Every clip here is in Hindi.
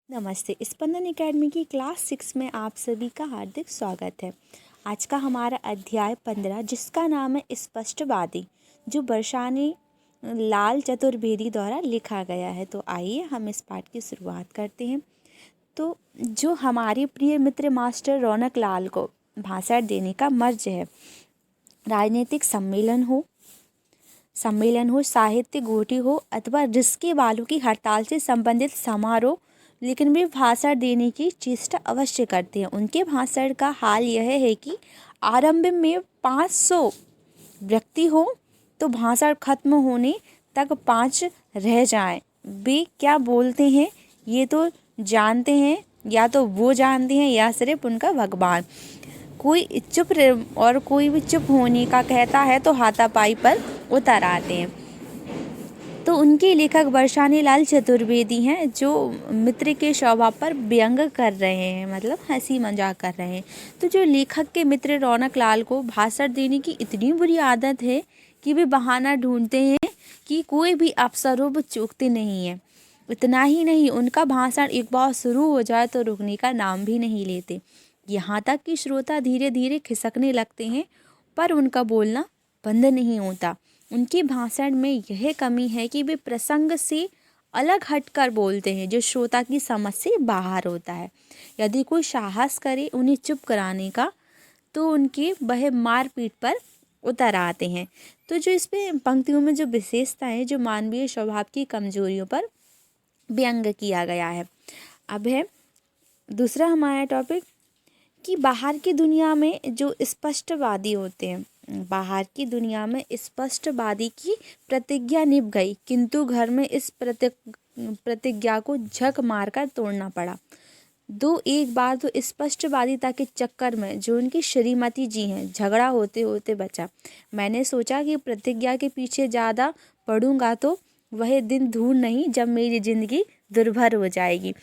नमस्ते। स्पंदन एकेडमी की क्लास 6 में आप सभी का हार्दिक स्वागत है। आज का हमारा अध्याय 15 जिसका नाम है स्पष्टवादी, जो बरसाने लाल चतुर्वेदी द्वारा लिखा गया है। तो आइए हम इस पाठ की शुरुआत करते हैं। तो जो हमारे प्रिय मित्र मास्टर रौनक लाल को भाषण देने का मर्ज है, राजनीतिक सम्मेलन हो, साहित्य गोष्ठी हो अथवा रिस्के वालों की हड़ताल से संबंधित समारोह, लेकिन वे भाषण देने की चेष्टा अवश्य करते हैं। उनके भाषण का हाल यह है कि आरंभ में 500 व्यक्ति हो तो भाषण खत्म होने तक 5 रह जाएं। वे क्या बोलते हैं ये तो जानते हैं, या तो वो जानते हैं या सिर्फ उनका भगवान। कोई चुप और कोई भी चुप होने का कहता है तो हाथापाई पर उतर आते हैं। तो उनके लेखक बरसाने लाल चतुर्वेदी हैं, जो मित्र के स्वभाव पर व्यंग कर रहे हैं, मतलब हंसी मजाक कर रहे हैं। तो जो लेखक के मित्र रौनक लाल को भाषण देने की इतनी बुरी आदत है कि वे बहाना ढूंढते हैं कि कोई भी अवसर हो वो चूकते नहीं है। इतना ही नहीं, उनका भाषण एक बार शुरू हो जाए तो रुकने का नाम भी नहीं लेते। यहाँ तक कि श्रोता धीरे धीरे खिसकने लगते हैं, पर उनका बोलना बंद नहीं होता। उनके भाषण में यह कमी है कि वे प्रसंग से अलग हटकर बोलते हैं, जो श्रोता की समझ से बाहर होता है। यदि कोई साहस करे उन्हें चुप कराने का, तो उनके वह मारपीट पर उतर आते हैं। तो जो इसमें पंक्तियों में जो विशेषता है, जो मानवीय स्वभाव की कमजोरियों पर व्यंग किया गया है। अब है दूसरा हमारा टॉपिक कि बाहर की दुनिया में जो स्पष्टवादी होते हैं, बाहर की दुनिया में स्पष्टवादी की प्रतिज्ञा निभ गई, किंतु घर में इस प्रतिज्ञा को झक मारकर तोड़ना पड़ा। एक बार तो स्पष्टवादिता के चक्कर में जो उनकी श्रीमती जी हैं, झगड़ा होते होते बचा। मैंने सोचा कि प्रतिज्ञा के पीछे ज़्यादा पढ़ूंगा तो वह दिन दूर नहीं जब मेरी जिंदगी दुर्भर हो जाएगी।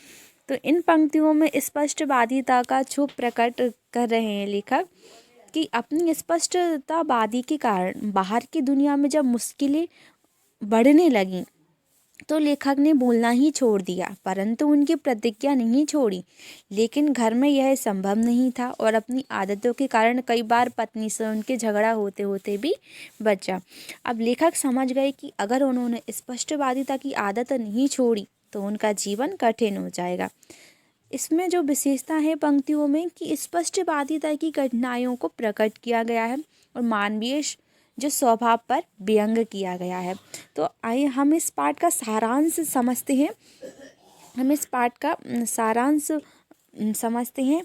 तो इन पंक्तियों में स्पष्टवादिता का क्षोभ प्रकट कर रहे हैं लेखक कि अपनी स्पष्टतावादी के कारण बाहर की दुनिया में जब मुश्किलें बढ़ने लगीं तो लेखक ने बोलना ही छोड़ दिया, परंतु उनकी प्रतिज्ञा नहीं छोड़ी। लेकिन घर में यह संभव नहीं था और अपनी आदतों के कारण कई बार पत्नी से उनके झगड़ा होते होते भी बचा। अब लेखक समझ गए कि अगर उन्होंने स्पष्टवादिता की आदत नहीं छोड़ी तो उनका जीवन कठिन हो जाएगा। इसमें जो विशेषता है पंक्तियों में कि स्पष्टवादिता की कठिनाइयों को प्रकट किया गया है और मानवीय जो स्वभाव पर व्यंग किया गया है। तो आइए हम इस पाठ का सारांश समझते हैं।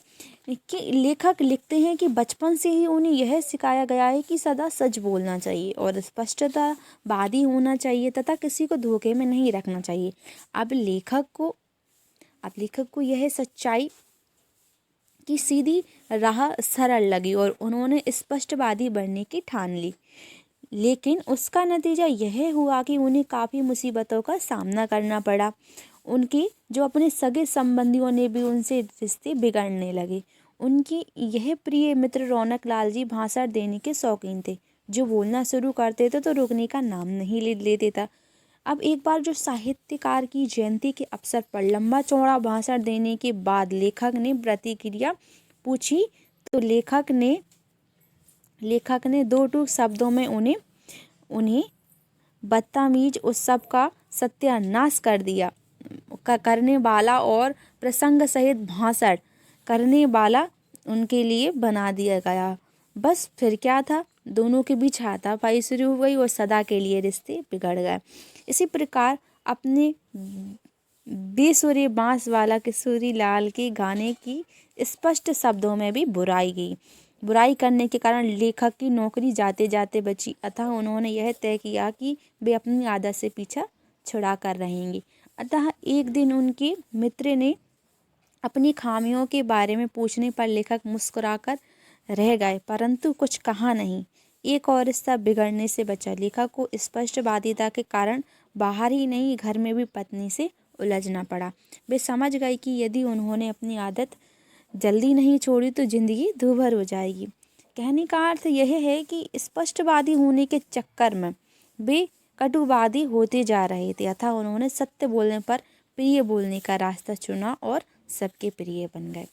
कि लेखक लिखते हैं कि बचपन से ही उन्हें यह सिखाया गया है कि सदा सच बोलना चाहिए और स्पष्टतावादी होना चाहिए तथा किसी को धोखे में नहीं रखना चाहिए। अब लेखक को यह सच्चाई की सीधी राह सरल लगी और उन्होंने स्पष्टवादी बनने की ठान ली। लेकिन उसका नतीजा यह हुआ कि उन्हें काफ़ी मुसीबतों का सामना करना पड़ा। उनके जो अपने सगे संबंधियों ने भी उनसे रिश्ते बिगड़ने लगे। उनकी यह प्रिय मित्र रौनक लाल जी भाषण देने के शौकीन थे, जो बोलना शुरू करते थे तो रुकने का नाम नहीं लेते था। अब एक बार जो साहित्यकार की जयंती के अवसर पर लंबा चौड़ा भाषण देने के बाद लेखक ने प्रतिक्रिया पूछी तो लेखक ने 2 टूक शब्दों में उन्हें बदतमीज उत्सव का सत्यानाश कर दिया करने वाला और प्रसंग सहित भाषण करने वाला उनके लिए बना दिया गया। बस फिर क्या था, दोनों के बीच हाथापाई शुरू हो गई और सदा के लिए रिश्ते बिगड़ गए। इसी प्रकार अपने बेसुरे बांस वाला किशोरी लाल के गाने की स्पष्ट शब्दों में भी बुराई करने के कारण लेखक की नौकरी जाते जाते बची। अतः उन्होंने यह तय किया कि वे अपनी आदत से पीछा छुड़ा कर रहेंगे। अतः एक दिन उनके मित्र ने अपनी खामियों के बारे में पूछने पर लेखक मुस्कुराकर रह गए, परंतु कुछ कहा नहीं। एक और रिश्ता बिगड़ने से बचा। लेखक को स्पष्टवादिता के कारण बाहर ही नहीं घर में भी पत्नी से उलझना पड़ा। वे समझ गए कि यदि उन्होंने अपनी आदत जल्दी नहीं छोड़ी तो जिंदगी दूभर हो जाएगी। कहने का अर्थ यह है कि स्पष्टवादी होने के चक्कर में वे कटुवादी होते जा रहे थे। अतः उन्होंने सत्य बोलने पर प्रिय बोलने का रास्ता चुना और सबके प्रिय बन गए।